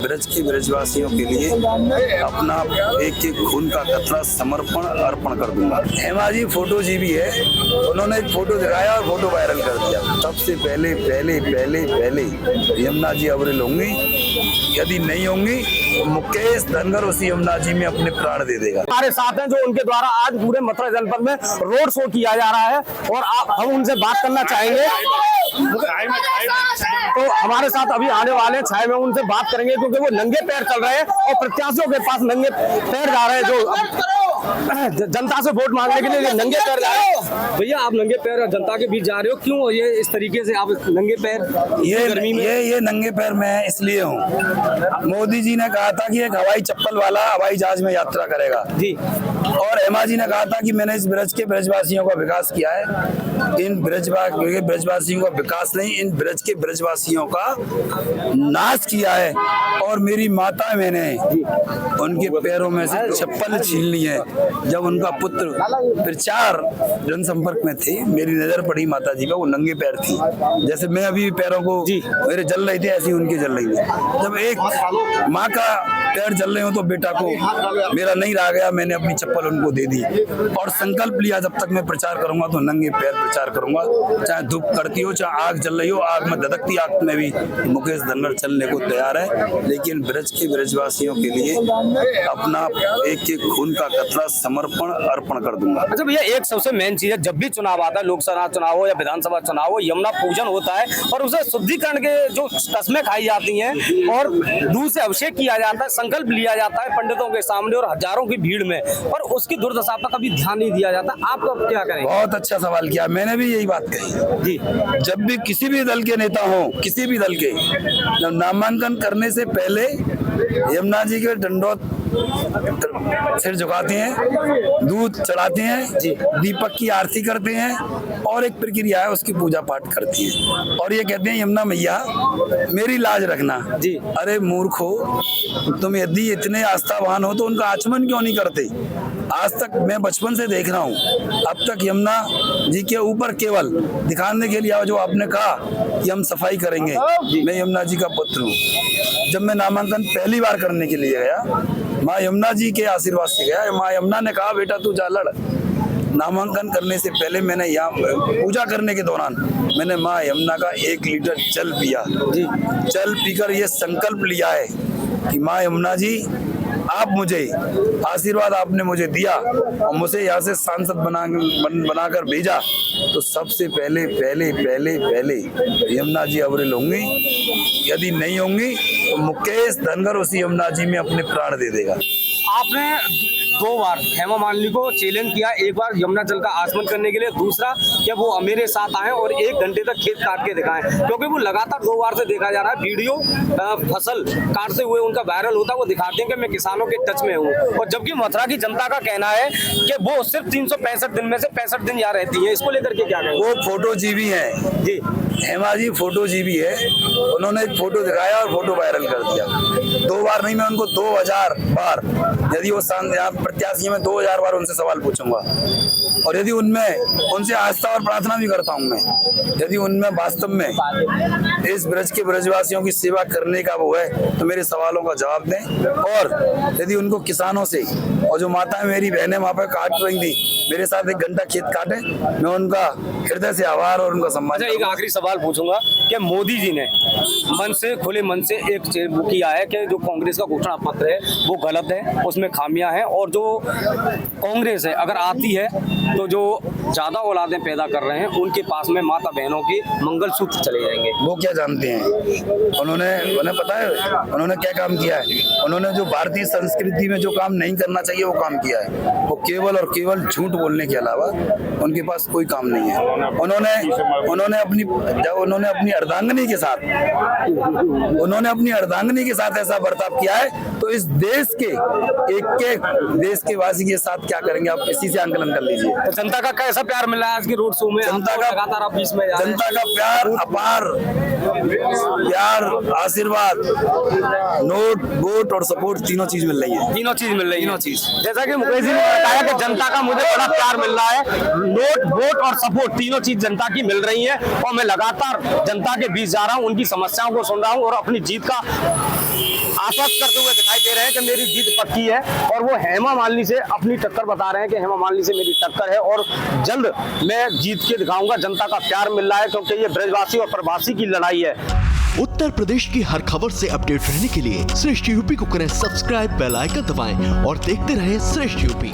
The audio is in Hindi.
ब्रज के ब्रजवासियों के लिए अपना एक एक खून का कतरा समर्पण अर्पण कर दूंगा। हेमा जी फोटो जी भी है, उन्होंने एक फोटो दिखाया और फोटो वायरल कर दिया। सबसे पहले पहले पहले पहले यमुना जी अविरल होंगी, यदि नहीं होंगी तो मुकेश धनगर उसी यमुना जी में अपने प्राण दे देगा। हमारे साथ हैं जो उनके द्वारा आज पूरे मथुरा जनपद में रोड शो किया जा रहा है और हम उनसे बात करना चाहेंगे। तो हमारे साथ अभी आने वाले हैं छाए में, उनसे बात करेंगे क्योंकि वो नंगे पैर चल रहे हैं और प्रत्याशियों के पास नंगे पैर जा रहे हैं, जो जनता से वोट मांगने के लिए नंगे पैर जा रहे हैं। भैया आप नंगे पैर जनता के बीच जा रहे हो, क्यों ये इस तरीके से आप नंगे पैर गर्मी में? ये नंगे पैर मैं इसलिए हूँ, मोदी जी ने कहा था कि एक हवाई चप्पल वाला हवाई जहाज में यात्रा करेगा जी, और हेमा जी ने कहा था कि मैंने इस ब्रज के ब्रजवासियों का विकास किया है। इन ब्रजवासियों का विकास नहीं, इन ब्रज के ब्रजवासियों का नाश किया है। और मेरी माता मैंने उनके पैरों में से चप्पल छीन ली है। जब उनका पुत्र प्रचार जनसंपर्क में थे, मेरी नजर पड़ी माता जी का, वो नंगे पैर थी। जैसे मैं अभी पैरों को मेरे जल रहे थे, ऐसी उनके जल रही थी। जब एक माँ का पैर जल रहे हो तो बेटा को मेरा नहीं रह गया, मैंने अपनी चप्पल उनको दे दी और संकल्प लिया जब तक मैं प्रचार करूंगा तो नंगे पैर प्रचार करूंगा। चाहे धूप करती हो, चाहे आग जल रही हो, आग में धधकती आग में भी मुकेश धनगर चलने को तैयार है। लेकिन ब्रज के ब्रजवासियों के लिए अपना एक एक खून का कतरा समर्पण अर्पण कर दूंगा। अच्छा भैया, एक सबसे मेन चीज है, जब भी चुनाव आता है, लोकसभा चुनाव हो या विधानसभा चुनाव हो, यमुना पूजन होता है और उसे शुद्धिकरण के जो कस्में खाई जाती हैं और दूध से अभिषेक किया जाता है, संकल्प लिया जाता है पंडितों के सामने और हजारों की भीड़ में, और उसकी दुर्दशा पर कभी ध्यान नहीं दिया जाता। आप अब क्या करें? बहुत अच्छा सवाल किया, मैंने भी यही बात कही जी। जब भी किसी भी दल के नेता हो, किसी भी दल के, जब नामांकन करने से पहले यमुना जी के दंडोत सिर झुकाते हैं, दूध चढ़ाते हैं, दीपक की आरती करते हैं और एक प्रक्रिया है उसकी पूजा पाठ करती है और ये कहते हैं यमुना मैया मेरी लाज रखना जी। अरे मूर्खो, तुम यदि इतने आस्थावान हो तो उनका आचमन क्यों नहीं करते? आज तक मैं बचपन से देख रहा हूँ, अब तक यमुना जी के ऊपर केवल दिखाने के लिए जो आपने कहा कि हम सफाई करेंगे, मैं यमुना जी का पुत्र हूँ। जब मैं नामांकन पहली बार करने के लिए गया, माँ यमुना जी के आशीर्वाद से गया। माँ यमुना ने कहा बेटा तू जा लड़। नामांकन करने से पहले मैंने यहाँ पूजा करने के दौरान मैंने माँ यमुना का 1 लीटर जल पिया जी। जल पीकर ये संकल्प लिया है कि माँ यमुना जी आप मुझे आशीर्वाद आपने मुझे दिया और मुझे यहाँ से सांसद बनाकर भेजा, तो सबसे पहले पहले पहले पहले यमुना जी अविरल होंगी, यदि नहीं होंगी तो मुकेश धनगर उसी यमुना जी में अपने प्राण दे देगा। आपने 2 बार हेमा मालिनी को चैलेंज किया, एक बार यमुना जल का आचमन करने के लिए, दूसरा कि वो मेरे साथ आए और 1 घंटे तक खेत काट के दिखाएं, क्योंकि वो लगातार 2 बार से देखा जा रहा है वीडियो फसल काटते हुए उनका वायरल होता है। वो दिखाते हैं कि मैं किसानों के टच में हूँ, और जबकि मथुरा की जनता का कहना है कि वो सिर्फ 365 दिन में से 65 दिन यहाँ रहती है। इसको लेकर के क्या कहें? वो फोटो जीवी है जी, हेमा जी फोटो जीवी है। उन्होंने एक फोटो दिखाया और फोटो वायरल कर दिया। 2 बार नहीं, मैं उनको 2000 बार, यदि वो यहाँ प्रत्याशी में 2000 बार उनसे सवाल पूछूंगा, और यदि उनमें उनसे आस्था और प्रार्थना भी करता हूँ मैं, यदि उनमें वास्तव में इस ब्रज के ब्रजवासियों की सेवा करने का वो है तो मेरे सवालों का जवाब दें। और यदि उनको किसानों से, और जो माताएं मेरी बहनें वहाँ पर काट रही थी, मेरे साथ 1 घंटा खेत काटे, मैं उनका हृदय से आभार और उनका सम्मान। एक आखिरी सवाल पूछूंगा कि मोदी जी ने मन से, खुले मन से एक किया है कि जो कांग्रेस का घोषणा पत्र है वो गलत है, उसमें खामियां हैं, और जो कांग्रेस है अगर आती है तो जो ज्यादा औलादें पैदा कर रहे हैं उनके पास में माता बहनों के मंगलसूत्र चले जाएंगे। वो क्या जानते हैं? उन्हें पता है उन्होंने क्या काम किया है? उन्होंने जो भारतीय संस्कृति में जो काम नहीं करना चाहिए वो काम किया है। वो केवल और केवल झूठ बोलने के अलावा उनके पास कोई काम नहीं है। उन्होंने अपनी अर्धांगिनी के साथ ऐसा बर्ताव किया है, तो इस देश के एक देश के वासी के साथ क्या करेंगे आप इसी से आंकलन कर लीजिए। तो जनता का कैसा प्यार मिला है आज की रोड शो में? जनता का लगातार आप बीच में जनता का प्यार अपार, प्यार, आशीर्वाद, नोट, वोट और सपोर्ट तीनों चीज मिल रही है। तीनों चीज जैसा कि मुकेश जी ने बताया कि जनता का मुझे बड़ा प्यार मिल रहा है, नोट, वोट और सपोर्ट तीनों चीज जनता की मिल रही है, और मैं लगातार जनता के बीच जा रहा हूँ, उनकी समस्याओं को सुन रहा हूँ और अपनी जीत का आश्वस्त करते हुए दिखाई दे रहे हैं कि मेरी जीत पक्की है, और वो हेमा मालिनी से अपनी टक्कर बता रहे हैं कि हेमा मालिनी से मेरी टक्कर है और जल्द मैं जीत के दिखाऊंगा। जनता का प्यार मिल रहा है क्योंकि ये ब्रजवासी और प्रवासी की लड़ाई है। उत्तर प्रदेश की हर खबर से अपडेट रहने के लिए श्रेष्ठ यूपी को करें सब्सक्राइब, बेल आइकन दबाएं और देखते रहें श्रेष्ठ यूपी।